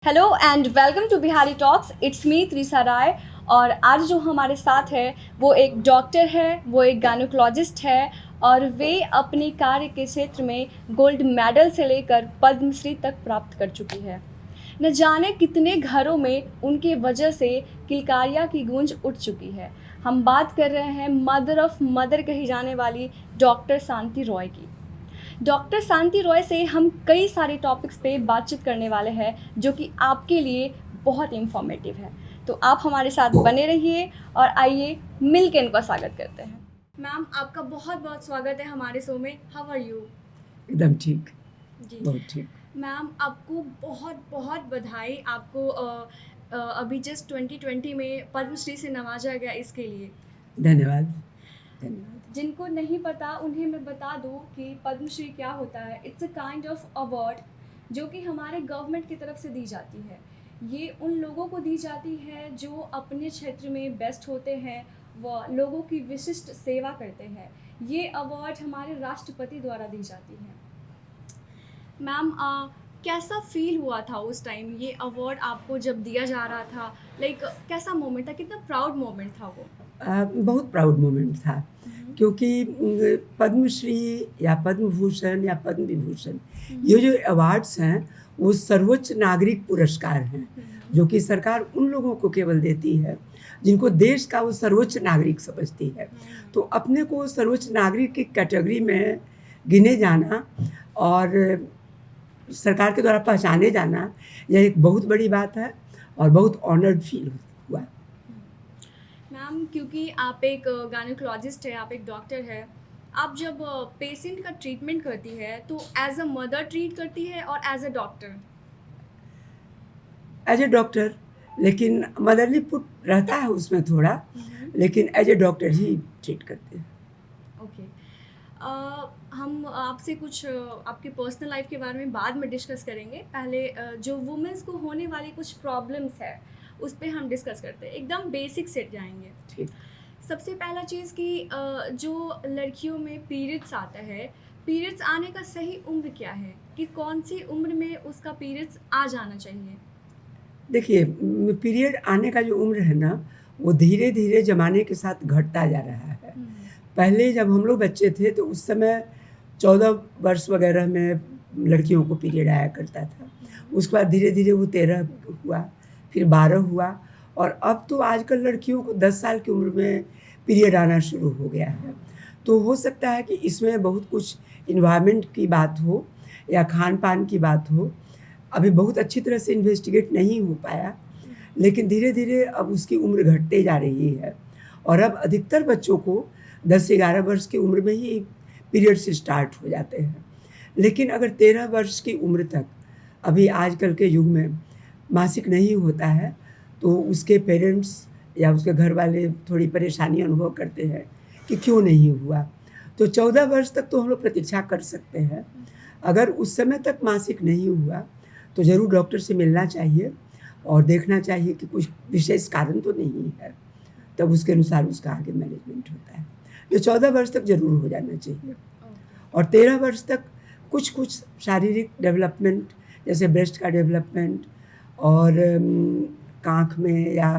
Hello and welcome to Bihari talks. It's me Trisha Rai. और आज जो हमारे साथ है वो एक डॉक्टर है, वो एक गायनोकोलॉजिस्ट है और वे अपने कार्य के क्षेत्र में गोल्ड मेडल से लेकर पद्मश्री तक प्राप्त कर चुकी है। न जाने कितने घरों में उनके वजह से किलकारियाँ की गूंज उठ चुकी है। हम बात कर रहे हैं मदर ऑफ मदर कही जाने वाली डॉक्टर शांति रॉय की। डॉक्टर शांति रॉय से हम कई सारे टॉपिक्स पे बातचीत करने वाले हैं जो कि आपके लिए बहुत इंफॉर्मेटिव है। तो आप हमारे साथ बने रहिए और आइए मिल के इनका स्वागत करते हैं। मैम, आपका बहुत बहुत स्वागत है हमारे शो में। How are you? एकदम ठीक, जी बहुत ठीक। मैम, आपको बहुत बहुत बधाई। आपको अभी जस्ट 2020 में पद्मश्री से नवाजा गया, इसके लिए धन्यवाद, धन्यवाद। जिनको नहीं पता उन्हें मैं बता दूं कि पद्मश्री क्या होता है। It's a kind of award जो कि हमारे गवर्नमेंट की तरफ से दी जाती है। ये उन लोगों को दी जाती है जो अपने क्षेत्र में बेस्ट होते हैं, व लोगों की विशिष्ट सेवा करते हैं। ये अवार्ड हमारे राष्ट्रपति द्वारा दी जाती है। मैम, कैसा फील हुआ था उस टाइम ये अवार्ड आपको जब दिया जा रहा था? लाइक कैसा मोमेंट था, कितना प्राउड मोमेंट था वो? बहुत प्राउड मोमेंट था क्योंकि पद्मश्री या पद्म भूषण या पद्म विभूषण ये जो अवार्ड्स हैं वो सर्वोच्च नागरिक पुरस्कार हैं जो कि सरकार उन लोगों को केवल देती है जिनको देश का वो सर्वोच्च नागरिक समझती है। तो अपने को सर्वोच्च नागरिक की कैटेगरी में गिने जाना और सरकार के द्वारा पहचाने जाना यह एक बहुत बड़ी बात है और बहुत ऑनर्ड फील हुआ। मैम, क्योंकि आप एक गायनोकोलॉजिस्ट है, आप एक डॉक्टर है, आप जब पेशेंट का ट्रीटमेंट करती है तो एज अ मदर ट्रीट करती है और as a doctor? As a doctor, लेकिन मदरली पुट रहता है उसमें थोड़ा, लेकिन एज ए डॉक्टर ही ट्रीट करते हैं। ओके। हम आपसे कुछ आपकी पर्सनल लाइफ के बारे में बाद में डिस्कस करेंगे। पहले जो वुमेन्स को होने वाली कुछ प्रॉब्लम्स है उस पर हम डिस्कस करते हैं। एकदम बेसिक सेट जाएंगे। ठीक। सबसे पहला चीज़ कि जो लड़कियों में पीरियड्स आता है, पीरियड्स आने का सही उम्र क्या है, कि कौन सी उम्र में उसका पीरियड्स आ जाना चाहिए? देखिए, पीरियड आने का जो उम्र है ना वो धीरे धीरे ज़माने के साथ घटता जा रहा है। पहले जब हम लोग बच्चे थे तो उस समय 14 वर्ष वगैरह में लड़कियों को पीरियड आया करता था। उसके बाद धीरे धीरे वो 13 हुआ, फिर 12 हुआ और अब तो आजकल लड़कियों को 10 साल की उम्र में पीरियड आना शुरू हो गया है। तो हो सकता है कि इसमें बहुत कुछ इन्वायरमेंट की बात हो या खान-पान की बात हो। अभी बहुत अच्छी तरह से इन्वेस्टिगेट नहीं हो पाया, लेकिन धीरे-धीरे अब उसकी उम्र घटते जा रही है और अब अधिकतर बच्चों को 10 से 11 वर्ष की उम्र में ही पीरियड्स स्टार्ट हो जाते हैं। लेकिन अगर 13 वर्ष की उम्र तक अभी आजकल के युग में मासिक नहीं होता है, तो उसके पेरेंट्स या उसके घर वाले थोड़ी परेशानी अनुभव करते हैं कि क्यों नहीं हुआ। तो 14 वर्ष तक तो हम लोग प्रतीक्षा कर सकते हैं। अगर उस समय तक मासिक नहीं हुआ, तो ज़रूर डॉक्टर से मिलना चाहिए और देखना चाहिए कि कुछ विशेष कारण तो नहीं है, तब उसके अनुसार उसका आगे मैनेजमेंट होता है। तो 14 वर्ष तक ज़रूर हो जाना चाहिए और 13 वर्ष तक कुछ शारीरिक डेवलपमेंट जैसे ब्रेस्ट का डेवलपमेंट और काँख में या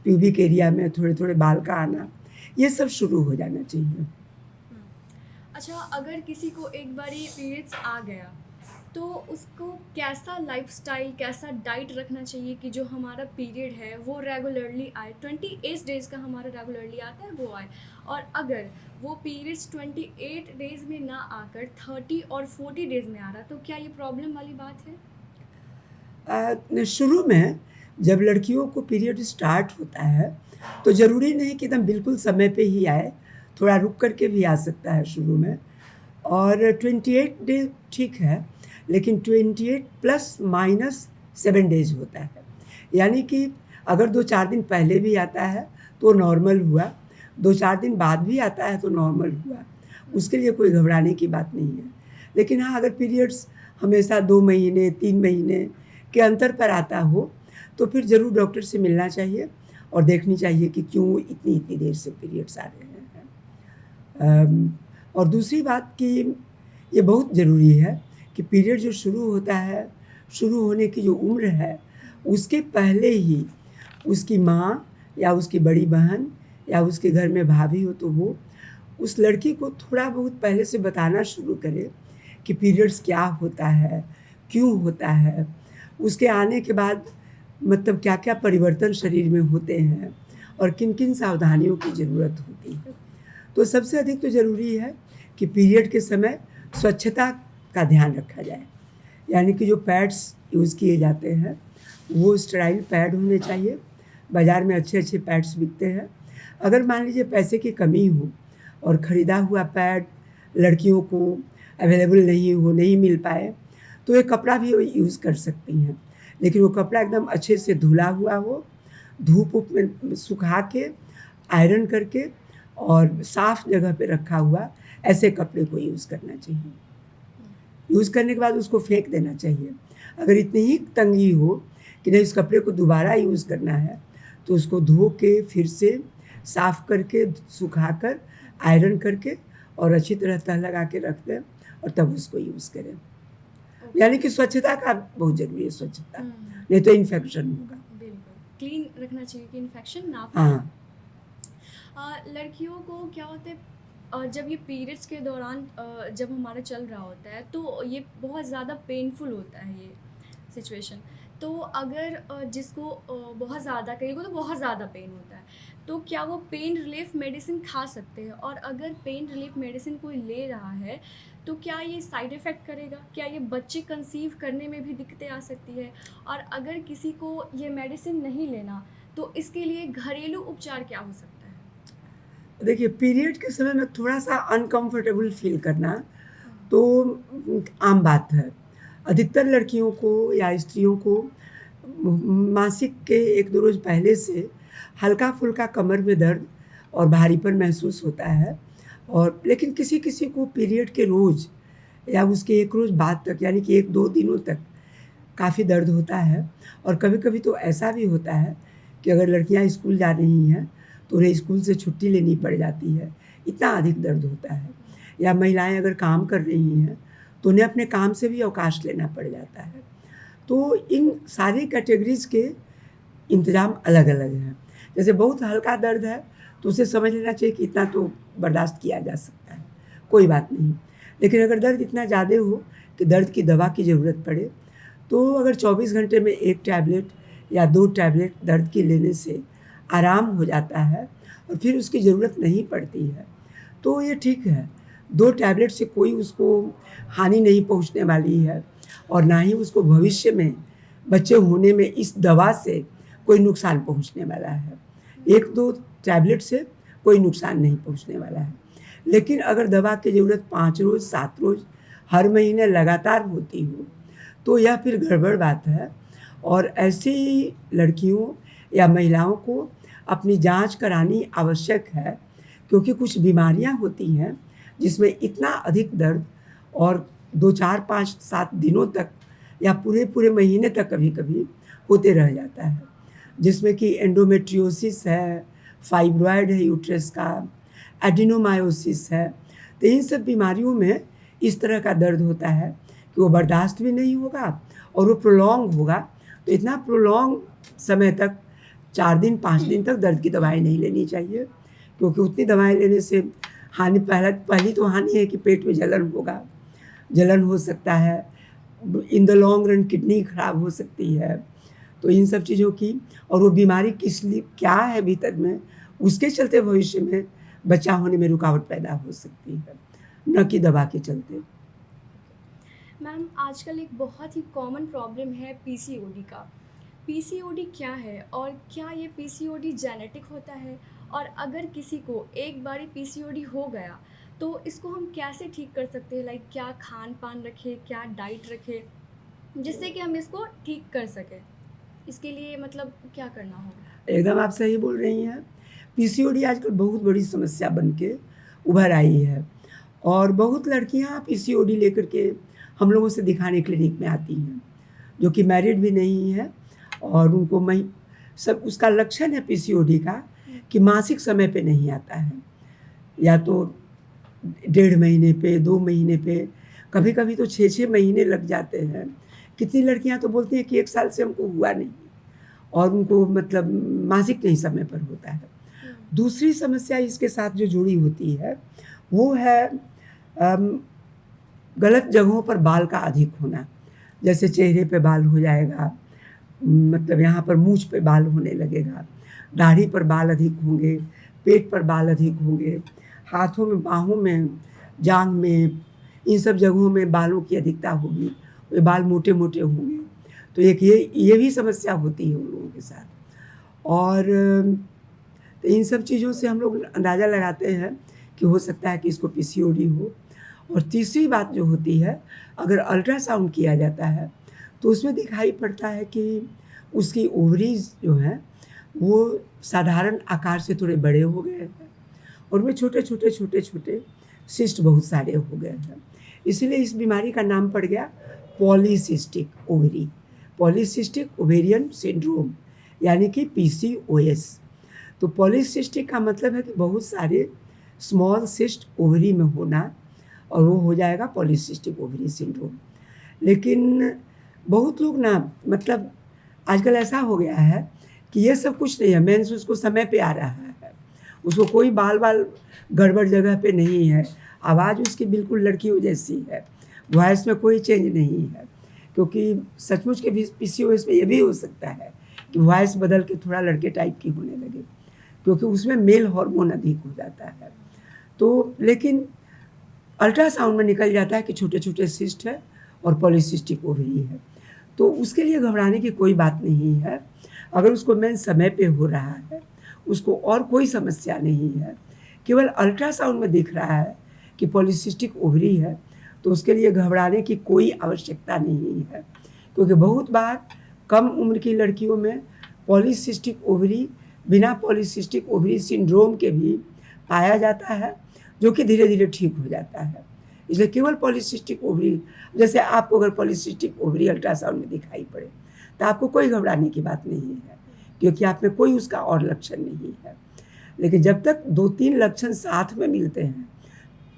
प्यूबिक एरिया में थोड़े-थोड़े बाल का आना, ये सब शुरू हो जाना चाहिए। अच्छा, अगर किसी को एक बारी पीरियड्स आ गया तो उसको कैसा लाइफस्टाइल, कैसा डाइट रखना चाहिए कि जो हमारा पीरियड है वो रेगुलरली आए? 28 डेज़ का हमारा रेगुलरली आता है वो आए। और अगर वो पीरियड्स 28 डेज़ में ना आकर 30 और 40 डेज़ में आ रहा, तो क्या ये प्रॉब्लम वाली बात है? शुरू में जब लड़कियों को पीरियड स्टार्ट होता है, तो ज़रूरी नहीं कि एकदम बिल्कुल समय पे ही आए, थोड़ा रुक कर के भी आ सकता है शुरू में। और 28 डे ठीक है, लेकिन 28 प्लस माइनस 7 डेज़ होता है। यानी कि अगर 2-4 दिन पहले भी आता है, तो नॉर्मल हुआ, 2-4 दिन बाद भी आता है तो नॉर्मल हुआ। उसके लिए कोई घबराने की बात नहीं है। लेकिन हाँ, अगर पीरियड्स हमेशा 2 महीने, 3 महीने के अंतर पर आता हो, तो फिर ज़रूर डॉक्टर से मिलना चाहिए और देखनी चाहिए कि क्यों इतनी-इतनी देर से पीरियड्स आ रहे हैं। और दूसरी बात कि ये बहुत ज़रूरी है कि पीरियड जो शुरू होता है, शुरू होने की जो उम्र है, उसके पहले ही उसकी माँ या उसकी बड़ी बहन या उसके घर में भाभी हो तो वो उस लड़की को थोड़ा बहुत पहले से बताना शुरू करे कि पीरियड्स क्या होता है, क्यों होता है, उसके आने के बाद मतलब क्या-क्या परिवर्तन शरीर में होते हैं और किन-किन सावधानियों की ज़रूरत होती है। तो सबसे अधिक तो ज़रूरी है कि पीरियड के समय स्वच्छता का ध्यान रखा जाए। यानी कि जो पैड्स यूज़ किए जाते हैं, वो स्टेराइल पैड होने चाहिए। बाज़ार में अच्छे-अच्छे पैड्स बिकते हैं। अगर मान लीजिए पैसे की कमी हो और ख़रीदा हुआ पैड लड़कियों को अवेलेबल नहीं हो, नहीं मिल पाए, तो एक कपड़ा भी वो यूज़ कर सकती हैं। लेकिन वो कपड़ा एकदम अच्छे से धुला हुआ हो, धूप-वूप में सुखा के, आयरन करके और साफ़ जगह पे रखा हुआ ऐसे कपड़े को यूज़ करना चाहिए। यूज़ करने के बाद उसको फेंक देना चाहिए। अगर इतनी ही तंगी हो कि नहीं इस कपड़े को दोबारा यूज़ करना है, तो उसको धो के फिर से साफ़ करके, सुखाकर, आयरन करके और अच्छी तरह तह लगा के रख दें और तब उसको यूज़ करें। यानी कि स्वच्छता का बहुत ज़रूरी है स्वच्छता, नहीं तो इन्फेक्शन होगा। बिल्कुल, क्लीन रखना चाहिए कि इन्फेक्शन ना हाँ, लड़कियों को क्या होता है जब ये पीरियड्स के दौरान जब हमारा चल रहा होता है तो ये बहुत ज़्यादा पेनफुल होता है ये सिचुएशन। तो अगर जिसको बहुत ज़्यादा कहीं को तो बहुत ज़्यादा पेन होता है, तो क्या वो पेन रिलीफ मेडिसिन खा सकते हैं? और अगर पेन रिलीफ मेडिसिन कोई ले रहा है, तो क्या ये साइड इफ़ेक्ट करेगा? क्या ये बच्चे कंसीव करने में भी दिक्कतें आ सकती है? और अगर किसी को ये मेडिसिन नहीं लेना, तो इसके लिए घरेलू उपचार क्या हो सकता है? देखिए पीरियड के समय में थोड़ा-सा अनकम्फ़र्टेबल फ़ील करना तो आम बात है। अधिकतर लड़कियों को या स्त्रियों को मासिक के 1-2 रोज़ पहले से हल्का-फुल्का कमर में दर्द और भारीपन महसूस होता है और लेकिन किसी-किसी को पीरियड के रोज़ या उसके 1 रोज़ बाद तक यानी कि 1-2 दिनों तक काफ़ी दर्द होता है और कभी-कभी तो ऐसा भी होता है कि अगर लड़कियाँ स्कूल जा रही हैं, तो उन्हें स्कूल से छुट्टी लेनी पड़ जाती है, इतना अधिक दर्द होता है। या महिलाएँ अगर काम कर रही हैं, तो उन्हें अपने काम से भी अवकाश लेना पड़ जाता है। तो इन सारी कैटेगरीज़ के इंतज़ाम अलग-अलग हैं। जैसे बहुत हल्का दर्द है, तो उसे समझ लेना चाहिए कि इतना तो बर्दाश्त किया जा सकता है, कोई बात नहीं। लेकिन अगर दर्द इतना ज़्यादा हो कि दर्द की दवा की ज़रूरत पड़े, तो अगर 24 घंटे में 1 टैबलेट या 2 टैबलेट दर्द की लेने से आराम हो जाता है और फिर उसकी ज़रूरत नहीं पड़ती है, तो ये ठीक है। 2 टैबलेट से कोई उसको हानि नहीं पहुँचने वाली है और ना ही उसको भविष्य में बच्चे होने में इस दवा से कोई नुकसान पहुँचने वाला है। 1-2 टैबलेट से कोई नुकसान नहीं पहुँचने वाला है। लेकिन अगर दवा की ज़रूरत 5 रोज़, 7 रोज़, हर महीने लगातार होती हो, तो यह फिर गड़बड़ बात है और ऐसी लड़कियों या महिलाओं को अपनी जाँच करानी आवश्यक है क्योंकि कुछ बीमारियाँ होती हैं जिसमें इतना अधिक दर्द और 2, 4, 5, 7 दिनों तक या पूरे-पूरे महीने तक कभी-कभी होते रह जाता है। जिसमें कि एंडोमेट्रियोसिस है, फाइब्रॉइड है यूट्रस का, एडिनोमायोसिस है। तो इन सब बीमारियों में इस तरह का दर्द होता है कि वो बर्दाश्त भी नहीं होगा और वो प्रोलॉन्ग होगा। तो इतना प्रोलॉन्ग समय तक 4 दिन, 5 दिन तक दर्द की दवाएँ नहीं लेनी चाहिए क्योंकि उतनी दवाएँ लेने से पहली तो हानि है कि पेट में जलन होगा, जलन हो सकता है, in the long run kidney खराब हो सकती है। तो इन सब चीज़ों की और वो बीमारी किस लिए क्या है भीतर में, उसके चलते भविष्य में बच्चा होने में रुकावट पैदा हो सकती है, न कि दवा के चलते। मैम आजकल एक बहुत ही कॉमन प्रॉब्लम है पीसीओडी का। पीसीओडी क्या है और क्या ये पीसीओडी जेनेटिक होता है? और अगर किसी को एक बारी पीसीओडी हो गया, तो इसको हम कैसे ठीक कर सकते हैं? लाइक क्या खान-पान रखें, क्या डाइट रखें, जिससे कि हम इसको ठीक कर सकें? इसके लिए मतलब क्या करना होगा? एकदम आप सही बोल रही हैं। पीसीओडी आजकल बहुत बड़ी समस्या बन के उभर आई है और बहुत लड़कियाँ पीसीओडी लेकर के हम लोगों से दिखाने क्लिनिक में आती हैं, जो कि मैरिड भी नहीं है और उनको सब उसका लक्षण है पीसीओडी का कि मासिक समय पे नहीं आता है या तो 1.5 महीने पे, 2 महीने पे, कभी-कभी तो 6-6 महीने लग जाते हैं कितनी लड़कियां तो बोलती हैं कि 1 साल से हमको हुआ नहीं और उनको मतलब मासिक नहीं समय पर होता है। दूसरी समस्या इसके साथ जो जुड़ी होती है वो है गलत जगहों पर बाल का अधिक होना। जैसे चेहरे पे बाल हो जाएगा, मतलब यहाँ पर मूंछ पे बाल होने लगेगा, दाढ़ी पर बाल अधिक होंगे, पेट पर बाल अधिक होंगे, हाथों में, बाहों में, जांघ में, इन सब जगहों में बालों की अधिकता होगी, वे बाल मोटे मोटे होंगे। तो एक ये भी समस्या होती है उन लोगों के साथ। और तो इन सब चीज़ों से हम लोग अंदाज़ा लगाते हैं कि हो सकता है कि इसको पीसीओडी हो। और तीसरी बात जो होती है, अगर अल्ट्रासाउंड किया जाता है तो उसमें दिखाई पड़ता है कि उसकी ओवरीज जो हैं वो साधारण आकार से थोड़े बड़े हो गए हैं और उनमें छोटे छोटे सिस्ट बहुत सारे हो गए हैं। इसीलिए इस बीमारी का नाम पड़ गया polycystic ovary, polycystic ovarian syndrome, यानी कि पीसीओएस। तो पॉलीसिस्टिक का मतलब है कि बहुत सारे स्मॉल सिस्ट ओवरी में होना, और वो हो जाएगा पॉलीसिस्टिक ओवरी सिंड्रोम। लेकिन बहुत लोग ना, मतलब आजकल ऐसा हो गया है कि ये सब कुछ नहीं है, मेंस उसको समय पे आ रहा है, उसको कोई बाल गड़बड़ जगह पे नहीं है, आवाज़ उसकी बिल्कुल लड़कियों जैसी है, वॉइस में कोई चेंज नहीं है। क्योंकि सचमुच के पीसीओएस में ये भी हो सकता है कि वॉइस बदल के थोड़ा लड़के टाइप की होने लगे, क्योंकि उसमें मेल हार्मोन अधिक हो जाता है। तो लेकिन अल्ट्रासाउंड में निकल जाता है कि छोटे छोटे सिस्ट है और पॉलीसिस्टिक ओवरी है, तो उसके लिए घबराने की कोई बात नहीं है। अगर उसको मेंस समय पे हो रहा है, उसको और कोई समस्या नहीं है, केवल अल्ट्रासाउंड में दिख रहा है कि पॉलीसिस्टिक ओवरी है, तो उसके लिए घबराने की कोई आवश्यकता नहीं है। क्योंकि बहुत बार कम उम्र की लड़कियों में पॉलीसिस्टिक ओवरी बिना पॉलीसिस्टिक ओवरी सिंड्रोम के भी पाया जाता है, जो कि धीरे धीरे ठीक हो जाता है। इसलिए केवल पॉलीसिस्टिक ओवरी, जैसे आपको अगर पॉलीसिस्टिक ओवरी अल्ट्रासाउंड में दिखाई पड़े तो आपको कोई घबराने की बात नहीं है, क्योंकि आप में कोई उसका और लक्षण नहीं है। लेकिन जब तक 2-3 लक्षण साथ में मिलते हैं,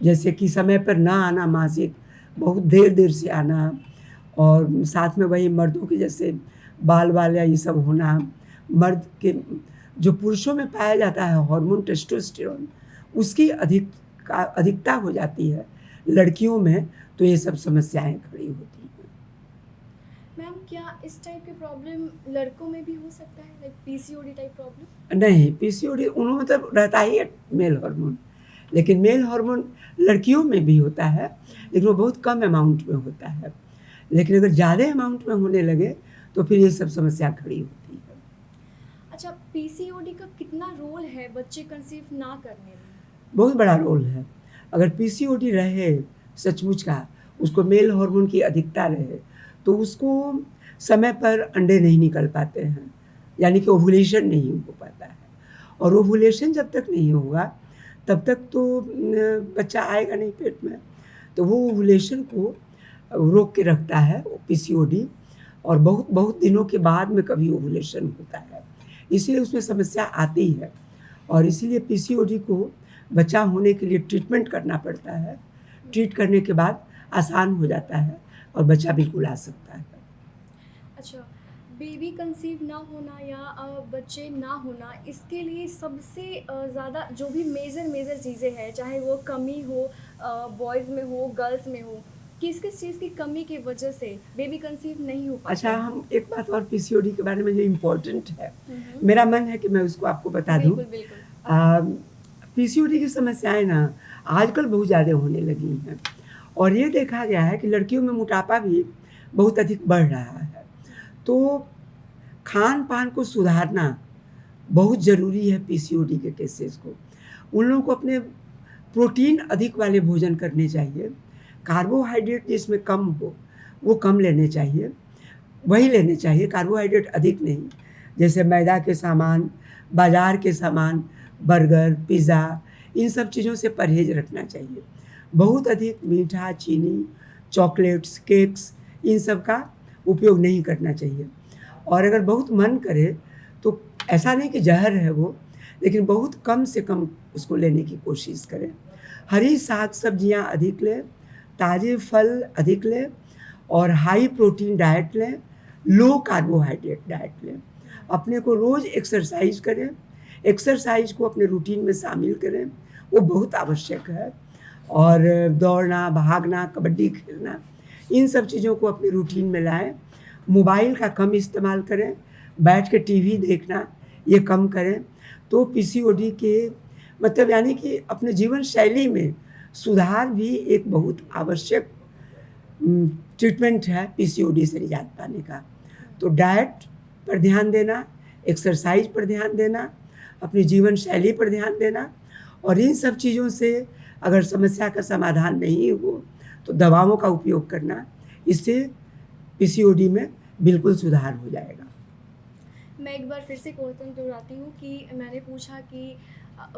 जैसे कि समय पर ना आना मासिक, बहुत देर से आना, और साथ में वही मर्दों के जैसे बाल या ये सब होना, मर्द के जो पुरुषों में पाया जाता है हार्मोन टेस्टोस्टेरोन, उसकी अधिकता हो जाती है लड़कियों में, तो ये सब समस्याएं खड़ी होती हैं। मैम, क्या इस टाइप के प्रॉब्लम लड़कों में भी हो सकता है, लाइक पीसीओडी टाइप प्रॉब्लम? नहीं, पीसीओडी उन्होंने मतलब रहता ही है मेल हार्मोन, लेकिन मेल हार्मोन लड़कियों में भी होता है, लेकिन वो बहुत कम अमाउंट में होता है। लेकिन अगर ज़्यादा अमाउंट में होने लगे तो फिर ये सब समस्या खड़ी होती है। अच्छा, पीसीओडी का कितना रोल है बच्चे कंसीव ना करने में? बहुत बड़ा रोल है। अगर पीसीओडी रहे सचमुच का, उसको मेल हार्मोन की अधिकता रहे, तो उसको समय पर अंडे नहीं निकल पाते हैं, यानी कि ओव्यूलेशन नहीं हो पाता है। और ओव्यूलेशन जब तक नहीं होगा तब तक तो बच्चा आएगा नहीं पेट में, तो वो ओव्यूलेशन को रोक के रखता है पीसीओडी, और बहुत बहुत दिनों के बाद में कभी ओव्यूलेशन होता है, इसीलिए उसमें समस्या आती है। और इसीलिए पीसीओडी को बच्चा होने के लिए ट्रीटमेंट करना पड़ता है। ट्रीट करने के बाद आसान हो जाता है और बच्चा बिल्कुल आ सकता है। अच्छा, बेबी कंसीव ना होना या बच्चे ना होना, इसके लिए सबसे ज़्यादा जो भी मेजर चीज़ें हैं, चाहे वो कमी हो बॉयज़ में हो, गर्ल्स में हो, किस चीज़ की कमी की वजह से बेबी कंसीव नहीं हो पाता? अच्छा, हम एक बात और पीसीओडी के बारे में जो इम्पोर्टेंट है, मेरा मन है कि मैं उसको आपको बता दूँ। बिल्कुल बिल्कुल। पीसीओडी की समस्याएं ना आजकल बहुत ज़्यादा होने लगी हैं, और ये देखा गया है कि लड़कियों में मोटापा भी बहुत अधिक बढ़ रहा है। तो खान पान को सुधारना बहुत ज़रूरी है पीसीओडी के केसेस को। उन लोगों को अपने प्रोटीन अधिक वाले भोजन करने चाहिए, कार्बोहाइड्रेट जिसमें कम हो वो कम लेने चाहिए, वही लेने चाहिए, कार्बोहाइड्रेट अधिक नहीं। जैसे मैदा के सामान, बाज़ार के सामान, बर्गर, पिज़्ज़ा, इन सब चीज़ों से परहेज़ रखना चाहिए। बहुत अधिक मीठा, चीनी, चॉकलेट्स, केक्स, इन सब का उपयोग नहीं करना चाहिए। और अगर बहुत मन करे तो ऐसा नहीं कि ज़हर है वो, लेकिन बहुत कम से कम उसको लेने की कोशिश करें। हरी साग सब्जियाँ अधिक लें, ताज़े फल अधिक लें, और हाई प्रोटीन डाइट लें, लो कार्बोहाइड्रेट डाइट लें। अपने को रोज़ एक्सरसाइज करें, एक्सरसाइज को अपने रूटीन में शामिल करें, वो बहुत आवश्यक है। और दौड़ना, भागना, कबड्डी खेलना, इन सब चीज़ों को अपने रूटीन में लाएं। मोबाइल का कम इस्तेमाल करें, बैठ के टीवी देखना ये कम करें। तो पीसीओडी के मतलब यानी कि अपने जीवन शैली में सुधार भी एक बहुत आवश्यक ट्रीटमेंट है पीसीओडी से निजात पाने का। तो डाइट पर ध्यान देना, एक्सरसाइज पर ध्यान देना, अपनी जीवन शैली पर ध्यान देना, और इन सब चीज़ों से अगर समस्या का समाधान नहीं हो तो दवाओं का उपयोग करना, इससे पीसीओडी में बिल्कुल सुधार हो जाएगा। मैं एक बार फिर से क्वेश्चन दोहराती हूँ कि मैंने पूछा कि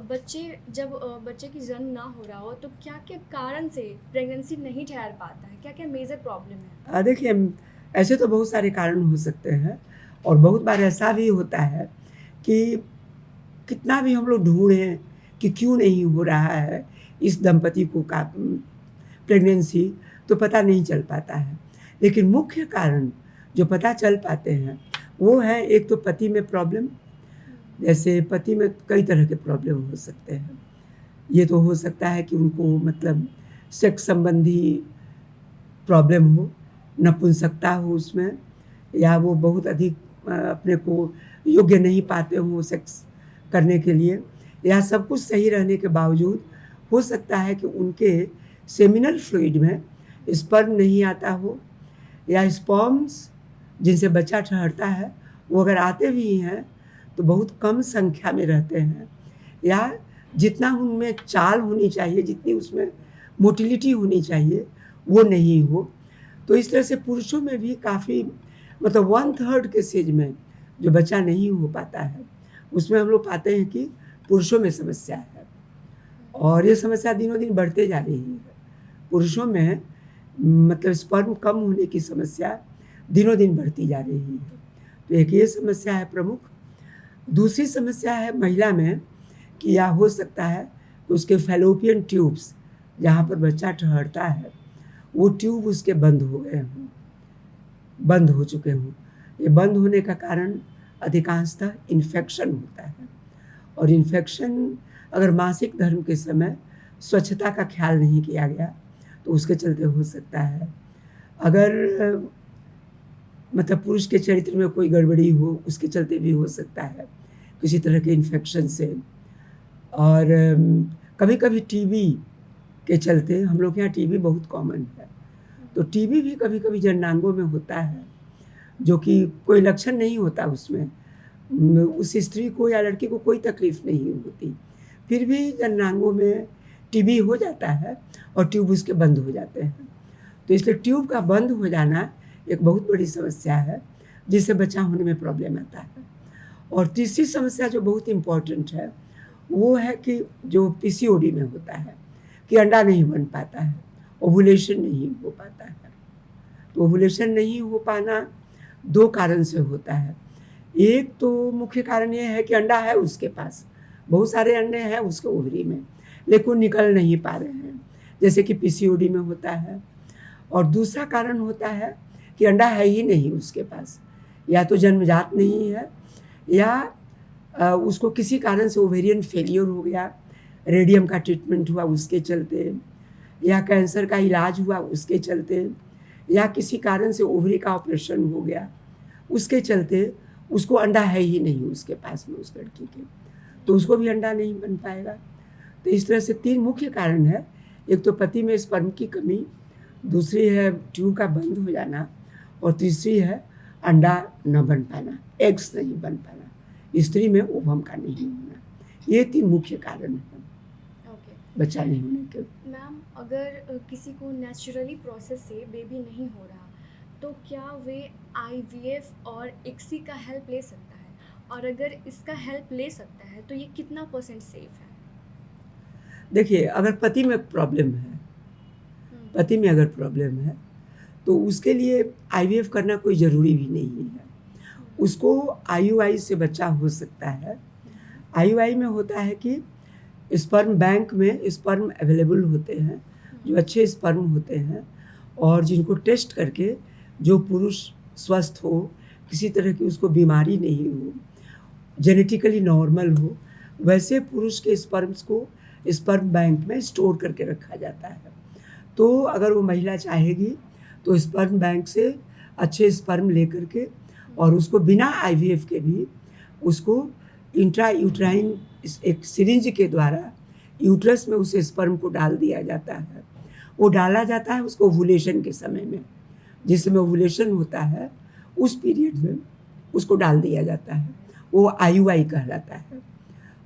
बच्चे की जन्म ना हो रहा हो तो क्या क्या कारण से प्रेगनेंसी नहीं ठहर पाता है, क्या क्या मेजर प्रॉब्लम है? देखिए, ऐसे तो बहुत सारे कारण हो सकते हैं, और बहुत बार ऐसा भी होता है कि कितना भी हम लोग ढूंढें कि क्यों नहीं हो रहा है इस दंपति को का प्रेगनेंसी, तो पता नहीं चल पाता है। लेकिन मुख्य कारण जो पता चल पाते हैं वो है, एक तो पति में प्रॉब्लम, जैसे पति में कई तरह के प्रॉब्लम हो सकते हैं। ये तो हो सकता है कि उनको मतलब सेक्स संबंधी प्रॉब्लम हो, नपुंसकता हो उसमें, या वो बहुत अधिक अपने को योग्य नहीं पाते हो सेक्स करने के लिए, या सब कुछ सही रहने के बावजूद हो सकता है कि उनके सेमिनल फ्लूइड में स्पर्म नहीं आता हो, या स्पर्म्स जिनसे बच्चा ठहरता है वो अगर आते भी हैं तो बहुत कम संख्या में रहते हैं, या जितना उनमें चाल होनी चाहिए, जितनी उसमें मोटिलिटी होनी चाहिए वो नहीं हो। तो इस तरह से पुरुषों में भी काफ़ी मतलब 1/3 के स्टेज में जो बच्चा नहीं हो पाता है, उसमें हम लोग पाते हैं कि पुरुषों में समस्या है, और ये समस्या दिनों दिन बढ़ते जा रही है। पुरुषों में मतलब स्पर्म कम होने की समस्या दिनों दिन बढ़ती जा रही है। तो एक ये समस्या है प्रमुख। दूसरी समस्या है महिला में कि या हो सकता है कि उसके फैलोपियन ट्यूब्स जहाँ पर बच्चा ठहरता है वो ट्यूब उसके बंद हो गए हों, बंद हो चुके हों। ये बंद होने का कारण अधिकांशतः इन्फेक्शन होता है, और इन्फेक्शन अगर मासिक धर्म के समय स्वच्छता का ख्याल नहीं किया गया तो उसके चलते हो सकता है। अगर मतलब पुरुष के चरित्र में कोई गड़बड़ी हो उसके चलते भी हो सकता है किसी तरह के इन्फेक्शन से। और कभी कभी टीबी के चलते, हम लोग के यहाँ टीबी बहुत कॉमन है, तो टीबी भी कभी कभी जननांगों में होता है, जो कि कोई लक्षण नहीं होता उसमें, उस स्त्री को या लड़की को कोई तकलीफ नहीं होती, फिर भी जननांगों में टीबी हो जाता है और ट्यूब उसके बंद हो जाते हैं। तो इसलिए ट्यूब का बंद हो जाना एक बहुत बड़ी समस्या है जिससे बच्चा होने में प्रॉब्लम आता है। और तीसरी समस्या जो बहुत इम्पॉर्टेंट है वो है कि जो पीसीओडी में होता है कि अंडा नहीं बन पाता है, ओवुलेशन नहीं हो पाता है। तो ओवुलेशन नहीं हो पाना 2 कारण से होता है। एक तो मुख्य कारण ये है कि अंडा है उसके पास, बहुत सारे अंडे हैं उसके ओवरी में, लेकिन वो निकल नहीं पा रहे हैं, जैसे कि पीसीओडी में होता है। और दूसरा कारण होता है कि अंडा है ही नहीं उसके पास, या तो जन्मजात नहीं है, या उसको किसी कारण से ओवेरियन फेलियर हो गया, रेडियम का ट्रीटमेंट हुआ उसके चलते, या कैंसर का इलाज हुआ उसके चलते, या किसी कारण से ओवरी का ऑपरेशन हो गया उसके चलते उसको अंडा है ही नहीं उसके पास में उस लड़की के, तो उसको भी अंडा नहीं बन पाएगा। तो इस तरह से 3 मुख्य कारण है। एक तो पति में स्पर्म की कमी, दूसरी है ट्यूब का बंद हो जाना, और तीसरी है अंडा न बन पाना, एग्स नहीं बन पाना, स्त्री में ओवम का नहीं होना। ये 3 मुख्य कारण हैं बच्चा नहीं होने के। मैम, अगर किसी को नेचुरली प्रोसेस से बेबी नहीं हो रहा तो क्या वे आईवीएफ और इक्सी का हेल्प ले सकता है, और अगर इसका हेल्प ले सकता है तो ये कितना % सेफ है? देखिए, अगर पति में प्रॉब्लम है, पति में अगर प्रॉब्लम है तो उसके लिए आईवीएफ करना कोई ज़रूरी भी नहीं है। उसको आईयूआई से बच्चा हो सकता है। आईयूआई में होता है कि स्पर्म बैंक में स्पर्म अवेलेबल होते हैं, जो अच्छे स्पर्म होते हैं, और जिनको टेस्ट करके जो पुरुष स्वस्थ हो, किसी तरह की उसको बीमारी नहीं हो, जेनेटिकली नॉर्मल हो, वैसे पुरुष के स्पर्म्स को स्पर्म बैंक में स्टोर करके रखा जाता है। तो अगर वो महिला चाहेगी तो स्पर्म बैंक से अच्छे स्पर्म लेकर के और उसको बिना आईवीएफ के भी उसको इंट्रा यूट्राइन एक सिरिंज के द्वारा यूट्रस में उस स्पर्म को डाल दिया जाता है। वो डाला जाता है उसको ओवुलेशन के समय में, जिस समय ओवुलेशन होता है उस पीरियड में उसको डाल दिया जाता है। वो आईयूआई कहलाता है,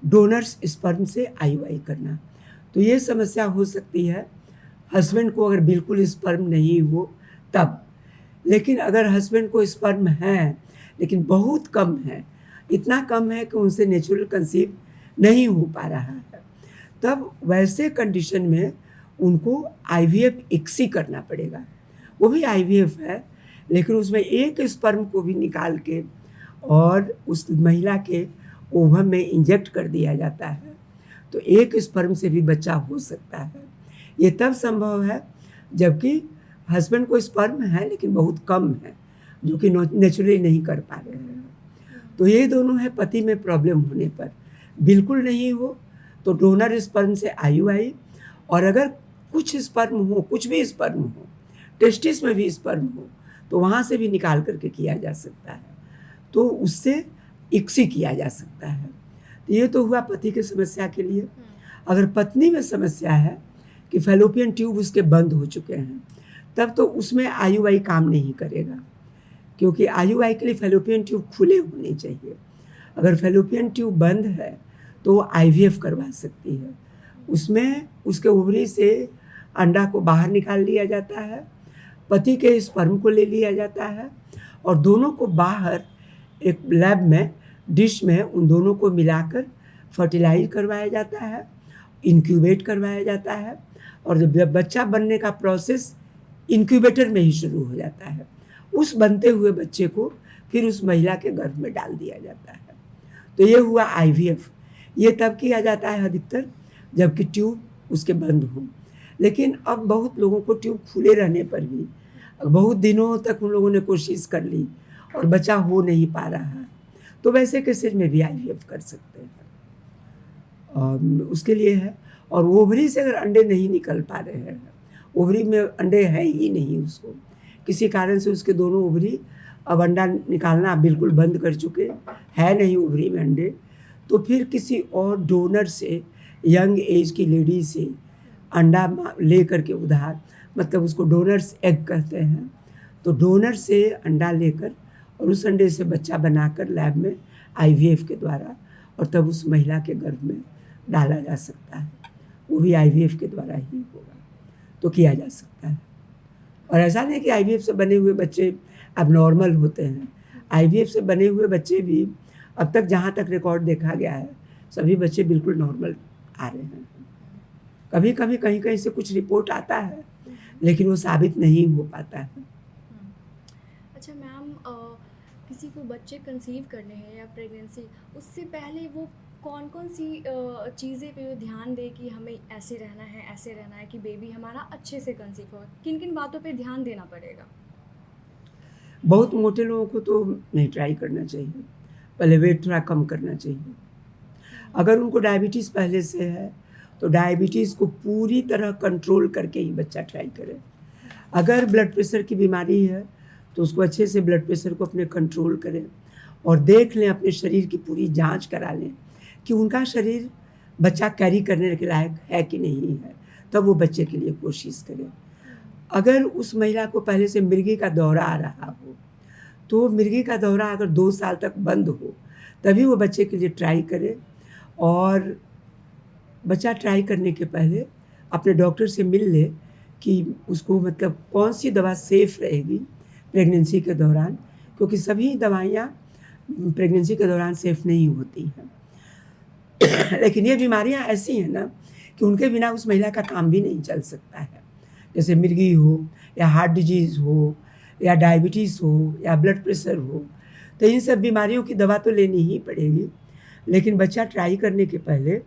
डोनर्स स्पर्म से आईयूआई करना। तो ये समस्या हो सकती है हस्बैंड को अगर बिल्कुल स्पर्म नहीं हो तब। लेकिन अगर हस्बैंड को स्पर्म है लेकिन बहुत कम है, इतना कम है कि उनसे नेचुरल कंसीव नहीं हो पा रहा है, तब वैसे कंडीशन में उनको आईवीएफ इक्सी करना पड़ेगा। वो भी आईवीएफ है लेकिन उसमें एक स्पर्म को भी निकाल के और उस महिला के ओवम में इंजेक्ट कर दिया जाता है, तो एक स्पर्म से भी बच्चा हो सकता है। ये तब संभव है जबकि हस्बैंड को स्पर्म है लेकिन बहुत कम है, जो कि नेचुरली नहीं कर पा रहे हैं। तो ये दोनों है पति में प्रॉब्लम होने पर। बिल्कुल नहीं हो तो डोनर स्पर्म से आईयूआई, और अगर कुछ स्पर्म हो, कुछ भी स्पर्म हो, टेस्टिस में भी स्पर्म हो, तो वहाँ से भी निकाल करके किया जा सकता है, तो उससे इक्सी किया जा सकता है। तो ये तो हुआ पति की समस्या के लिए। अगर पत्नी में समस्या है कि फैलोपियन ट्यूब उसके बंद हो चुके हैं, तब तो उसमें आईयूआई काम नहीं करेगा, क्योंकि आईयूआई के लिए फैलोपियन ट्यूब खुले होने चाहिए। अगर फैलोपियन ट्यूब बंद है तो वो आईवीएफ करवा सकती है। उसमें उसके ओवरी से अंडा को बाहर निकाल लिया जाता है, पति के स्पर्म को ले लिया जाता है और दोनों को बाहर एक लैब में डिश में उन दोनों को मिलाकर फर्टिलाइज करवाया जाता है, इंक्यूबेट करवाया जाता है, और जब बच्चा बनने का प्रोसेस इंक्यूबेटर में ही शुरू हो जाता है, उस बनते हुए बच्चे को फिर उस महिला के गर्भ में डाल दिया जाता है। तो ये हुआ आईवीएफ। ये तब किया जाता है अधिकतर जबकि ट्यूब उसके बंद हो। लेकिन अब बहुत लोगों को ट्यूब खुले रहने पर भी बहुत दिनों तक उन लोगों ने कोशिश कर ली और बच्चा हो नहीं पा रहा है, तो वैसे केसेज में भी आईवीएफ कर सकते हैं। और उसके लिए है, और ओवरी से अगर अंडे नहीं निकल पा रहे हैं, ओवरी में अंडे है ही नहीं, उसको किसी कारण से उसके दोनों ओवरी अब अंडा निकालना बिल्कुल बंद कर चुके है, नहीं ओवरी में अंडे, तो फिर किसी और डोनर से, यंग एज की लेडी से अंडा ले करके उधार, मतलब उसको डोनर्स एग कहते हैं, तो डोनर से अंडा लेकर और उस अंडे से बच्चा बनाकर लैब में आईवीएफ के द्वारा और तब उस महिला के गर्भ में डाला जा सकता है। वो भी आईवीएफ के द्वारा ही होगा, तो किया जा सकता है। और ऐसा नहीं कि आईवीएफ से बने हुए बच्चे अब नॉर्मल होते हैं। आईवीएफ से बने हुए बच्चे भी अब तक जहाँ तक रिकॉर्ड देखा गया है, सभी बच्चे बिल्कुल नॉर्मल आ रहे हैं। कभी कभी कहीं कहीं से कुछ रिपोर्ट आता है लेकिन वो साबित नहीं हो पाता है। अच्छा मैम, किसी को बच्चे कंसीव करने हैं या प्रेगनेंसी, उससे पहले वो कौन कौन सी चीज़ें पे वो ध्यान दे कि हमें ऐसे रहना है, ऐसे रहना है कि बेबी हमारा अच्छे से कंसीव हो, किन किन बातों पे ध्यान देना पड़ेगा? बहुत मोटे लोगों को तो नहीं ट्राई करना चाहिए, पहले वेट थोड़ा कम करना चाहिए। अगर उनको डायबिटीज़ पहले से है तो डायबिटीज़ को पूरी तरह कंट्रोल करके ही बच्चा ट्राई करे। अगर ब्लड प्रेशर की बीमारी है तो उसको अच्छे से ब्लड प्रेशर को अपने कंट्रोल करें और देख लें, अपने शरीर की पूरी जांच करा लें कि उनका शरीर बच्चा कैरी करने के लायक है कि नहीं है, तब वो बच्चे के लिए कोशिश करें। अगर उस महिला को पहले से मिर्गी का दौरा आ रहा हो तो मिर्गी का दौरा अगर 2 साल तक बंद हो तभी वो बच्चे के लिए ट्राई करे, और बच्चा ट्राई करने के पहले अपने डॉक्टर से मिल ले कि उसको मतलब कौन सी दवा सेफ़ रहेगी प्रेगनेंसी के दौरान, क्योंकि सभी दवाइयाँ प्रेगनेंसी के दौरान सेफ़ नहीं होती हैं। लेकिन ये बीमारियाँ ऐसी हैं ना कि उनके बिना उस महिला का काम भी नहीं चल सकता है, जैसे मिर्गी हो या हार्ट डिजीज़ हो या डायबिटीज़ हो या ब्लड प्रेशर हो, तो इन सब बीमारियों की दवा तो लेनी ही पड़ेगी। लेकिन बच्चा ट्राई करने के पहले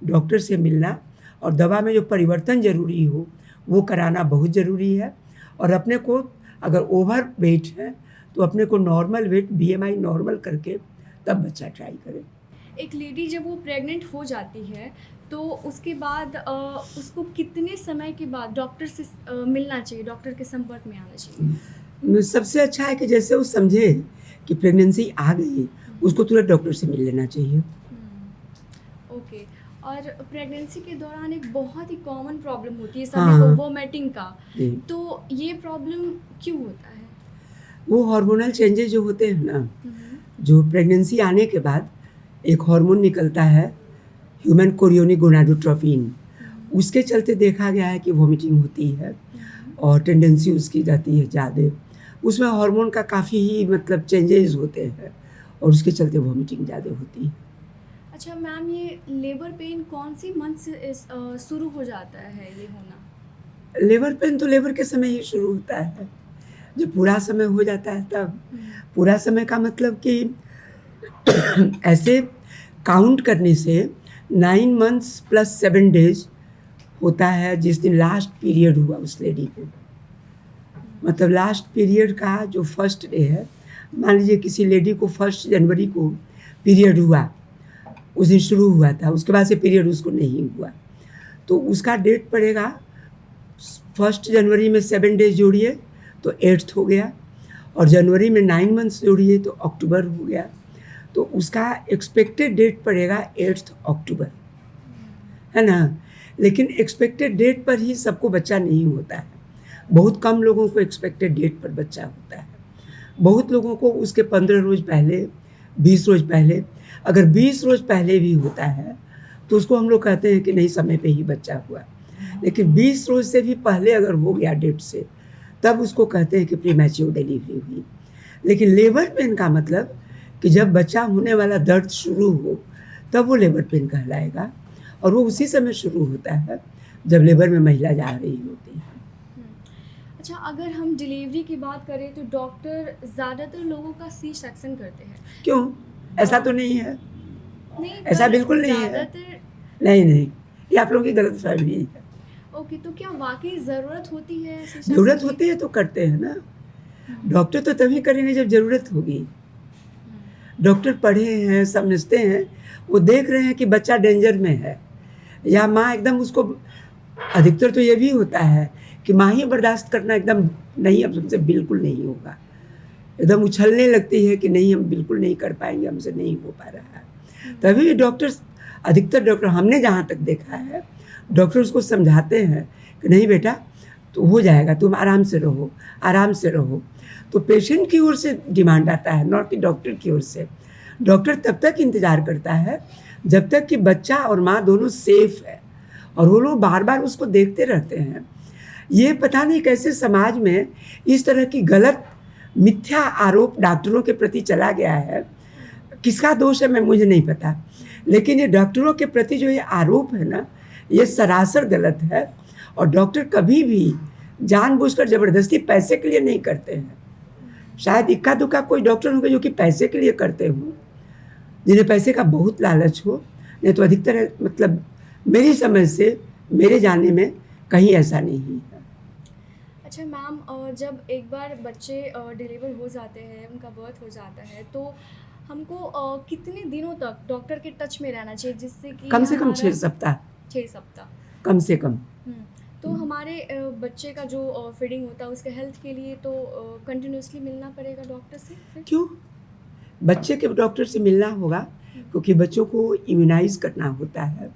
डॉक्टर से मिलना और दवा में जो परिवर्तन ज़रूरी हो वो कराना बहुत ज़रूरी है। और अपने को अगर ओवर वेट है तो अपने को नॉर्मल वेट BMI नॉर्मल करके तब बच्चा ट्राई करे। एक लेडी जब वो प्रेग्नेंट हो जाती है तो उसके बाद उसको कितने समय के बाद डॉक्टर से मिलना चाहिए, डॉक्टर के संपर्क में आना चाहिए? सबसे अच्छा है कि जैसे वो समझे कि प्रेगनेंसी आ गई, उसको तुरंत डॉक्टर से मिल लेना चाहिए। ओके। और प्रेगनेंसी के दौरान एक बहुत ही कॉमन प्रॉब्लम होती है सभी हाँ, को, हाँ। वोमिटिंग का। जी। तो ये प्रॉब्लम क्यों होता है? वो हार्मोनल चेंजेस जो होते हैं ना, हम्म, जो प्रेगनेंसी आने के बाद एक हार्मोन निकलता है ह्यूमन कोरियोनिक गोनाडोट्रोपिन, उसके चलते देखा गया है कि वॉमिटिंग होती है और टेंडेंसी उसकी जाती है ज़्यादा। उसमें हार्मोन का काफ़ी ही मतलब चेंजेस होते हैं और उसके चलते वॉमिटिंग ज़्यादा होती है। अच्छा मैम, ये लेबर पेन कौन सी मंथ से शुरू हो जाता है ये होना? लेबर पेन तो लेबर के समय ही शुरू होता है, जब पूरा समय हो जाता है तब। पूरा समय का मतलब कि ऐसे काउंट करने से 9 मंथ्स प्लस 7 डेज होता है जिस दिन लास्ट पीरियड हुआ उस लेडी को। मतलब लास्ट पीरियड का जो फर्स्ट डे है, मान लीजिए किसी लेडी को 1 जनवरी को पीरियड हुआ, उस दिन शुरू हुआ था, उसके बाद से पीरियड उसको नहीं हुआ, तो उसका डेट पड़ेगा 1 जनवरी में 7 डेज जोड़िए तो 8th हो गया, और जनवरी में 9 मंथ्स जोड़िए तो अक्टूबर हो गया, तो उसका एक्सपेक्टेड डेट पड़ेगा 8th अक्टूबर, है ना। लेकिन एक्सपेक्टेड डेट पर ही सबको बच्चा नहीं होता है, बहुत कम लोगों को एक्सपेक्टेड डेट पर बच्चा होता है। बहुत लोगों को उसके 15 रोज़ पहले, 20 रोज़ पहले, अगर 20 रोज़ पहले भी होता है तो उसको हम लोग कहते हैं कि नहीं समय पे ही बच्चा हुआ। लेकिन 20 रोज़ से भी पहले अगर हो गया डेट से, तब उसको कहते हैं कि प्रीमैच्योर डिलीवरी हुई। लेकिन लेबर पेन का मतलब कि जब बच्चा होने वाला दर्द शुरू हो तब वो लेबर पेन कहलाएगा, और वो उसी समय शुरू होता है जब लेबर में महिला जा रही होती है। अच्छा, अगर हम डिलीवरी की बात करें तो डॉक्टर ज़्यादातर लोगों का सी सेक्शन करते हैं। क्यों? ऐसा तो नहीं है, नहीं, ऐसा पर बिल्कुल नहीं है। ज़्यादातर। नहीं, नहीं, ये आप लोगों की गलतफ़हमी है। ओके, तो क्या वाकई ज़रूरत होती है सी सेक्शन ज़रूरत की? होती है तो करते हैं ना। डॉक्टर तो तभी करेंगे जब ज़रूरत होगी। डॉक्टर पढ़े हैं, समझते हैं, वो देख रहे हैं कि बच्चा डेंजर में है, या माँ एकदम उसको, अधिकतर तो ये भी होता है कि माँ ही बर्दाश्त करना एकदम नहीं, अब हमसे बिल्कुल नहीं होगा, एकदम उछलने लगती है कि नहीं हम बिल्कुल नहीं कर पाएंगे, हमसे नहीं हो पा रहा है। तभी भी डॉक्टर, अधिकतर डॉक्टर हमने जहाँ तक देखा है, डॉक्टर उसको समझाते हैं कि नहीं बेटा तो हो जाएगा, तुम आराम से रहो, आराम से रहो। तो पेशेंट की ओर से डिमांड आता है, नॉट कि डॉक्टर की ओर से। डॉक्टर तब तक इंतज़ार करता है जब तक कि बच्चा और माँ दोनों सेफ है, और वो लोग बार बार उसको देखते रहते हैं। ये पता नहीं कैसे समाज में इस तरह की गलत मिथ्या आरोप डॉक्टरों के प्रति चला गया है। किसका दोष है मैं मुझे नहीं पता, लेकिन ये डॉक्टरों के प्रति जो ये आरोप है ना, ये सरासर गलत है। और डॉक्टर कभी भी जानबूझकर ज़बरदस्ती पैसे के लिए नहीं करते हैं। शायद इक्का दुक्का कोई डॉक्टर होंगे जो कि पैसे के लिए करते हों, जिन्हें पैसे का बहुत लालच हो, नहीं तो अधिकतर मतलब मेरी समझ से, मेरे जानने में कहीं ऐसा नहीं है। अच्छा मैम, जब एक बार बच्चे डिलीवर हो जाते हैं, उनका बर्थ हो जाता है, तो हमको कितने दिनों तक डॉक्टर के टच में रहना चाहिए जिससे कि कम से कम हमारा 6 सप्ताह, 6 सप्ताह। कम से कम। तो हमारे बच्चे का जो फीडिंग होता है उसके हेल्थ के लिए तो कंटिन्यूसली मिलना पड़ेगा डॉक्टर से फिर? क्यों? बच्चे के डॉक्टर से मिलना होगा, क्योंकि बच्चों को इम्यूनाइज़ करना होता है।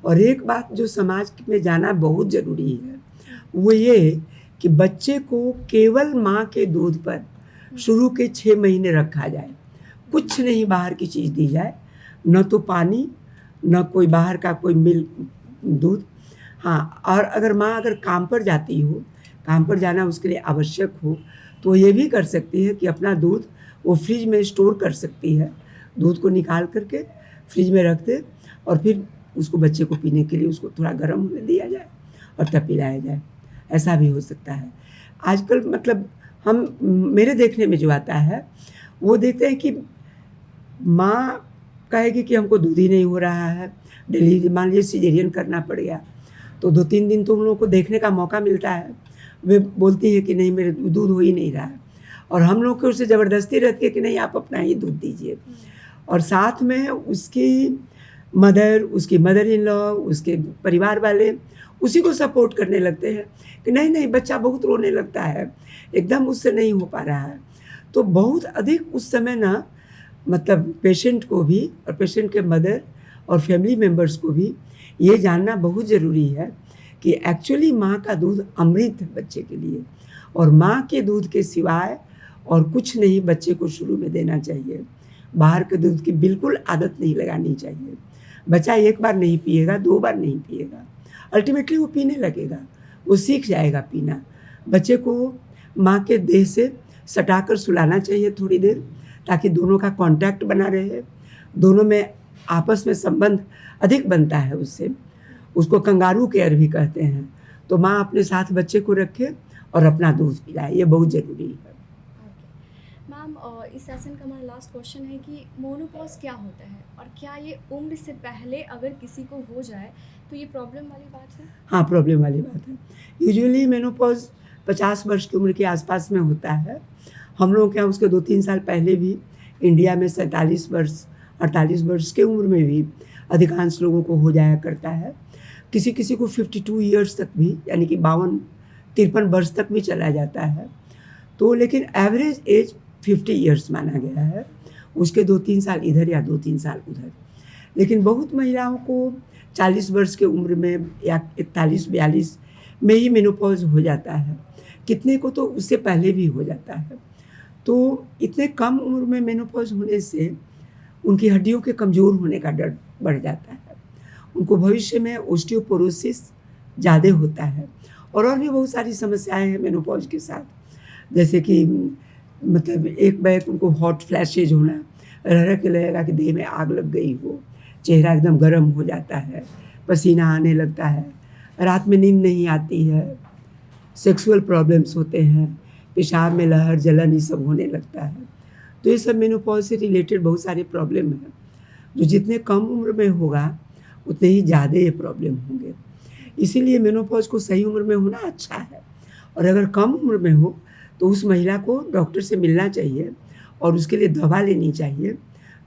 और एक बात जो समाज में जाना बहुत ज़रूरी है, वो ये कि बच्चे को केवल माँ के दूध पर शुरू के 6 महीने रखा जाए, कुछ नहीं बाहर की चीज़ दी जाए, न तो पानी, न कोई बाहर का कोई मिल्क, दूध। हाँ, और अगर माँ अगर काम पर जाती हो, काम पर जाना उसके लिए आवश्यक हो, तो ये भी कर सकती है कि अपना दूध वो फ्रिज में स्टोर कर सकती है, दूध को निकाल करके फ्रिज में रख दे, और फिर उसको बच्चे को पीने के लिए उसको थोड़ा गर्म होने दिया जाए और तब पिलाया जाए, ऐसा भी हो सकता है। आजकल मतलब हम, मेरे देखने में जो आता है वो देखते हैं कि माँ कहेगी कि हमको दूध ही नहीं हो रहा है, डिलीवरी मान लीजिए सिजेरियन करना पड़ गया, तो 2-3 दिन तो उन लोगों को देखने का मौका मिलता है, वे बोलती हैं कि नहीं मेरे दूध हो ही नहीं रहा है, और हम लोग को उससे ज़बरदस्ती रहती है कि नहीं आप अपना ही दूध दीजिए। और साथ में उसकी उसकी मदर इन लॉ, उसके परिवार वाले उसी को सपोर्ट करने लगते हैं कि नहीं नहीं बच्चा बहुत रोने लगता है, एकदम उससे नहीं हो पा रहा है। तो बहुत अधिक उस समय ना मतलब पेशेंट को भी और पेशेंट के मदर और फैमिली मेम्बर्स को भी ये जानना बहुत ज़रूरी है कि एक्चुअली माँ का दूध अमृत है बच्चे के लिए, और माँ के दूध के सिवाय और कुछ नहीं बच्चे को शुरू में देना चाहिए। बाहर के दूध की बिल्कुल आदत नहीं लगानी चाहिए। बच्चा एक बार नहीं पिएगा, 2 बार नहीं पिएगा, अल्टीमेटली वो पीने लगेगा, वो सीख जाएगा पीना। बच्चे को माँ के देह से सटाकर सुलाना चाहिए थोड़ी देर, ताकि दोनों का कांटेक्ट बना रहे, दोनों में आपस में संबंध अधिक बनता है उससे। उसको कंगारू केयर भी कहते हैं। तो माँ अपने साथ बच्चे को रखे और अपना दूध पिलाए, ये बहुत ज़रूरी है। मैम इस सेशन का हमारा लास्ट क्वेश्चन है कि मोनोपॉज क्या होता है, और क्या ये उम्र से पहले अगर किसी को हो जाए तो ये प्रॉब्लम वाली बात है? हाँ, प्रॉब्लम वाली बात है। यूजुअली मेनोपॉज 50 वर्ष की उम्र के आसपास में होता है। हम लोग के यहाँ उसके 2-3 साल पहले भी इंडिया में 47 वर्ष 48 वर्ष की उम्र में भी अधिकांश लोगों को हो जाया करता है। किसी किसी को 52 ईयर्स तक भी, यानी कि 52-53 वर्ष तक भी चला जाता है। तो लेकिन एवरेज एज 50 ईयर्स माना गया है, उसके 2-3 साल इधर या 2-3 साल उधर। लेकिन बहुत महिलाओं को 40 वर्ष की उम्र में या 41-42 में ही मेनोपॉज हो जाता है, कितने को तो उससे पहले भी हो जाता है। तो इतने कम उम्र में मेनोपॉज होने से उनकी हड्डियों के कमज़ोर होने का डर बढ़ जाता है, उनको भविष्य में ओस्टियोपोरोसिस ज़्यादा होता है, और भी बहुत सारी समस्याएं हैं मेनोपॉज के साथ, जैसे कि मतलब एक बैग उनको हॉट फ्लैशेज होना, रह के लगेगा कि देह में आग लग गई हो, चेहरा एकदम गर्म हो जाता है, पसीना आने लगता है, रात में नींद नहीं आती है, सेक्सुअल प्रॉब्लम्स होते हैं, पेशाब में लहर जलन ये सब होने लगता है। तो ये सब मेनोपॉज से रिलेटेड बहुत सारे प्रॉब्लम हैं, जो जितने कम उम्र में होगा उतने ही ज़्यादा ये प्रॉब्लम होंगे। इसीलिए मेनोपॉज को सही उम्र में होना अच्छा है, और अगर कम उम्र में हो तो उस महिला को डॉक्टर से मिलना चाहिए और उसके लिए दवा लेनी चाहिए,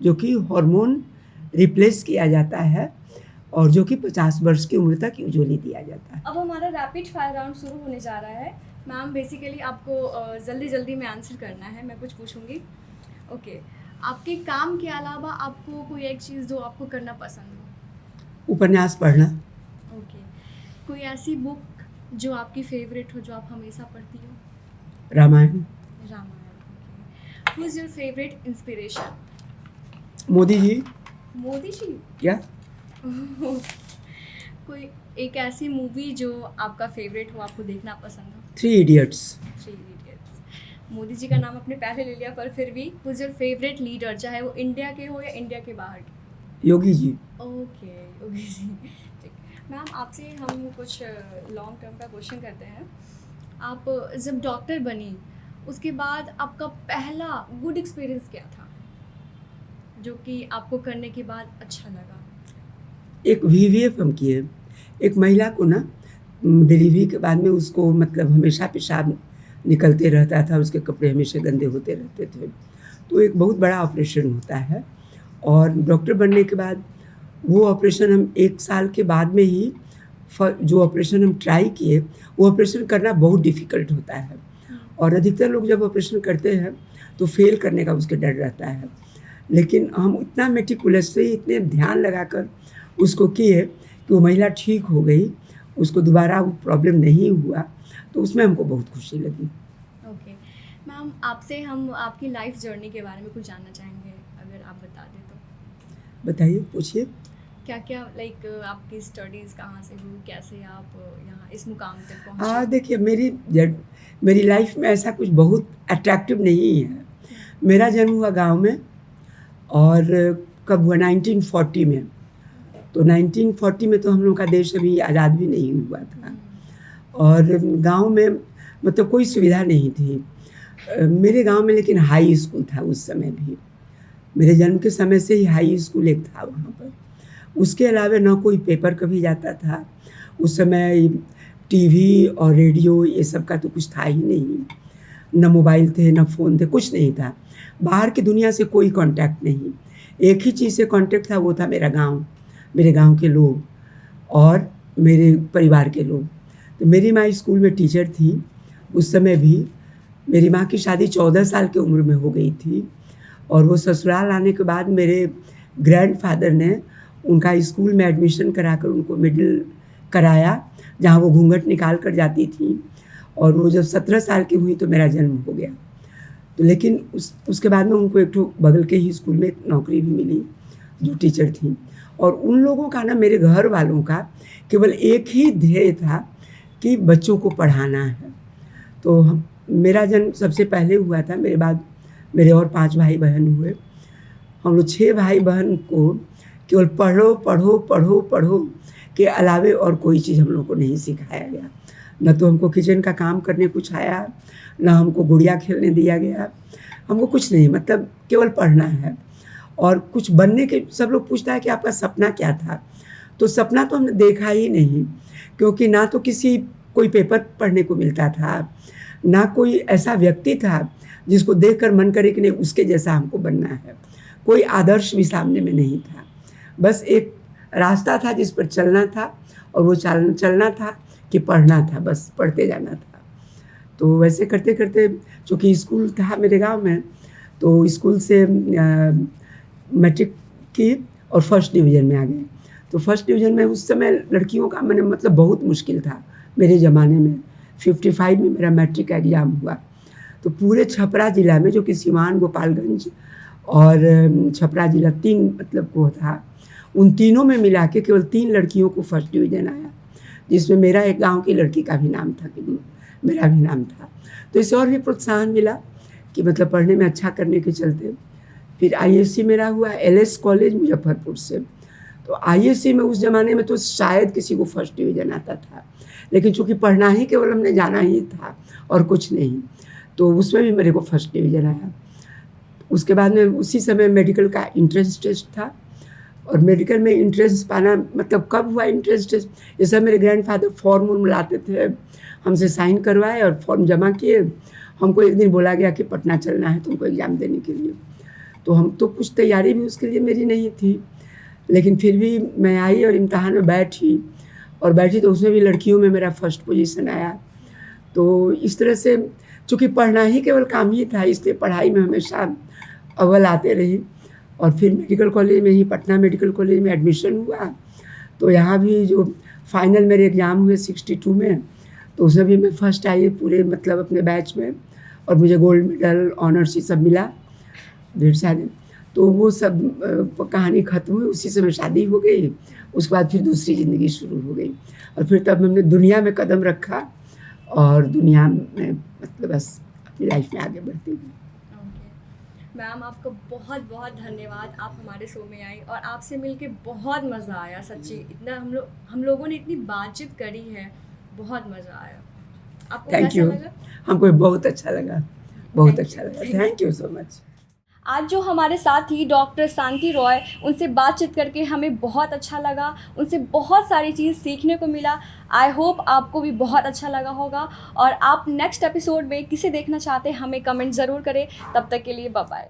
जो कि हार्मोन रिप्लेस किया जाता है और जो कि 50 वर्ष की उम्र तक यूजुअली दिया जाता है। अब हमारा रैपिड फायर राउंड शुरू होने जा रहा है। मैम बेसिकली आपको जल्दी जल्दी में आंसर करना है, मैं कुछ पूछूंगी। ओके, आपके काम के अलावा आपको कोई एक चीज़ जो आपको करना पसंद हो? उपन्यास पढ़ना। ओके, कोई ऐसी बुक जो आपकी फेवरेट हो, जो आप हमेशा पढ़ती हो? Ramayana. Ramayana. Who is your favourite inspiration? Modi ji. Modi ji? क्या? कोई एक ऐसी मूवी जो आपका फेवरेट हो, आपको देखना पसंद हो? 3 इडियट्स। 3 इडियट्स। मोदी जी का नाम आपने पहले ले लिया, पर फिर भी who is your favourite leader, चाहे वो इंडिया के हो या इंडिया के बाहर के? योगी जी। ओके, योगी जी। ठीक। मैम आपसे हम कुछ लॉन्ग टर्म का क्वेश्चन करते हैं। आप जब डॉक्टर बनी उसके बाद आपका पहला गुड एक्सपीरियंस क्या था, जो कि आपको करने के बाद अच्छा लगा? एक वीवीएफ हम किए, एक महिला को ना डिलीवरी के बाद में उसको मतलब हमेशा पेशाब निकलते रहता था, उसके कपड़े हमेशा गंदे होते रहते थे। तो एक बहुत बड़ा ऑपरेशन होता है, और डॉक्टर बनने के बाद वो ऑपरेशन हम 1 साल के बाद में ही जो ऑपरेशन हम ट्राई किए, वो ऑपरेशन करना बहुत डिफ़िकल्ट होता है, और अधिकतर लोग जब ऑपरेशन करते हैं तो फेल करने का उसके डर रहता है। लेकिन हम इतना मेटिकुलसली, इतने ध्यान लगाकर उसको किए कि वो महिला ठीक हो गई, उसको दोबारा वो प्रॉब्लम नहीं हुआ, तो उसमें हमको बहुत खुशी लगी। ओके मैम, आपसे हम आपकी लाइफ जर्नी के बारे में कुछ जानना चाहेंगे, अगर आप बता दें तो। बताइए, पूछिए। क्या क्या लाइक आपकी स्टडीज़ कहाँ से हुई, कैसे आप यहाँ इस मुकाम तक पहुँचे? हाँ, देखिए मेरी लाइफ में ऐसा कुछ बहुत अट्रैक्टिव नहीं है। मेरा जन्म हुआ गांव में, और कब हुआ 1940 में। तो 1940 में तो हम लोग का देश अभी आज़ाद भी नहीं हुआ था, और गांव में मतलब कोई सुविधा नहीं थी। मेरे गांव में लेकिन हाई स्कूल था उस समय भी, मेरे जन्म के समय से ही हाई स्कूल एक था वहाँ पर। उसके अलावा ना कोई पेपर कभी जाता था। उस समय टीवी और रेडियो ये सब का तो कुछ था ही नहीं। न मोबाइल थे, न फ़ोन थे, कुछ नहीं था। बाहर की दुनिया से कोई कॉन्टैक्ट नहीं। एक ही चीज़ से कॉन्टैक्ट था, वो था मेरा गाँव, मेरे गाँव के लोग और मेरे परिवार के लोग। तो मेरी माँ स्कूल में टीचर थी। उस समय भी मेरी माँ की शादी 14 साल की उम्र में हो गई थी और वो ससुराल आने के बाद मेरे ग्रैंडफ़ादर ने उनका स्कूल में एडमिशन कराकर उनको मिडिल कराया, जहाँ वो घूंघट निकाल कर जाती थी। और वो जब 17 साल की हुई तो मेरा जन्म हो गया। तो लेकिन उसके बाद में उनको एक ठो बगल के ही स्कूल में नौकरी भी मिली, जो टीचर थी। और उन लोगों का ना, मेरे घर वालों का केवल एक ही ध्येय था कि बच्चों को पढ़ाना है। तो मेरा जन्म सबसे पहले हुआ था, मेरे बाद मेरे और 5 भाई बहन हुए। हम लोग 6 भाई बहन को केवल पढ़ो पढ़ो पढ़ो पढ़ो के अलावे और कोई चीज़ हम लोग को नहीं सिखाया गया। न तो हमको किचन का काम करने कुछ आया, न हमको गुड़िया खेलने दिया गया, हमको कुछ नहीं, मतलब केवल पढ़ना है। और कुछ बनने के, सब लोग पूछता है कि आपका सपना क्या था? तो सपना तो हमने देखा ही नहीं, क्योंकि ना तो कोई पेपर पढ़ने को मिलता था, ना कोई ऐसा व्यक्ति था जिसको देखकर मन करे कि नहीं उसके जैसा हमको बनना है। कोई आदर्श भी सामने में नहीं था। बस एक रास्ता था जिस पर चलना था, और वो चलना था कि पढ़ना था, बस पढ़ते जाना था। तो वैसे करते करते, चूँकि स्कूल था मेरे गांव में, तो स्कूल से मैट्रिक की और फर्स्ट डिवीज़न में आ गए। तो फर्स्ट डिवीज़न में उस समय लड़कियों का मैंने मतलब बहुत मुश्किल था मेरे ज़माने में। 55 में मेरा मैट्रिक का एग्ज़ाम हुआ। तो पूरे छपरा ज़िला में, जो कि सिवान, गोपालगंज और छपरा ज़िला 3 मतलब वो था, उन तीनों में मिला के केवल 3 लड़कियों को फर्स्ट डिवीज़न आया, जिसमें मेरा एक गांव की लड़की का भी नाम था, कि मेरा भी नाम था। तो इससे और भी प्रोत्साहन मिला कि मतलब पढ़ने में अच्छा करने के चलते। फिर आईएससी मेरा हुआ, एलएस कॉलेज मुजफ्फरपुर से। तो आईएससी में उस ज़माने में तो शायद किसी को फर्स्ट डिवीज़न आता था, लेकिन चूँकि पढ़ना ही केवल हमने जाना ही था और कुछ नहीं, तो उसमें भी मेरे को फर्स्ट डिवीज़न आया। उसके बाद में उसी समय मेडिकल का एंट्रेंस टेस्ट था, और मेडिकल में एंट्रेंस पाना मतलब कब हुआ एंट्रेंस टेस्ट? ये सब मेरे ग्रैंडफादर फॉर्म उर्म लाते थे, हमसे साइन करवाए और फॉर्म जमा किए। हमको एक दिन बोला गया कि पटना चलना है तुमको एग्ज़ाम देने के लिए। तो हम तो कुछ तैयारी भी उसके लिए मेरी नहीं थी, लेकिन फिर भी मैं आई और इम्तहान में बैठी तो उसमें भी लड़कियों में मेरा फर्स्ट पोजीशन आया। तो इस तरह से, चूँकि पढ़ना ही केवल काम ही था, इसलिए पढ़ाई में हमेशा अव्वल आते रही। और फिर मेडिकल कॉलेज में ही, पटना मेडिकल कॉलेज में एडमिशन हुआ। तो यहाँ भी जो फाइनल मेरे एग्ज़ाम हुए 62 में, तो उसमें भी मैं फर्स्ट आई पूरे मतलब अपने बैच में, और मुझे गोल्ड मेडल, ऑनर्स ये सब मिला, ढेर सारे। तो वो सब कहानी ख़त्म हुई, उसी समय शादी हो गई। उसके बाद फिर दूसरी ज़िंदगी शुरू हो गई, और फिर तब हमने दुनिया में कदम रखा, और दुनिया में मतलब बस अपनी लाइफ में आगे बढ़ती गई। मैम, आपका बहुत बहुत धन्यवाद, आप हमारे शो में आई और आपसे मिलके बहुत मज़ा आया। सच्ची, इतना हम लोगों ने इतनी बातचीत करी है, बहुत मज़ा आया। आपको थैंक यू, हमको बहुत अच्छा लगा, बहुत अच्छा लगा, थैंक यू सो मच। आज जो हमारे साथ थी डॉक्टर शांति रॉय, उनसे बातचीत करके हमें बहुत अच्छा लगा, उनसे बहुत सारी चीज़ सीखने को मिला। आई होप आपको भी बहुत अच्छा लगा होगा, और आप नेक्स्ट एपिसोड में किसे देखना चाहते हैं हमें कमेंट ज़रूर करें। तब तक के लिए बाय बाय।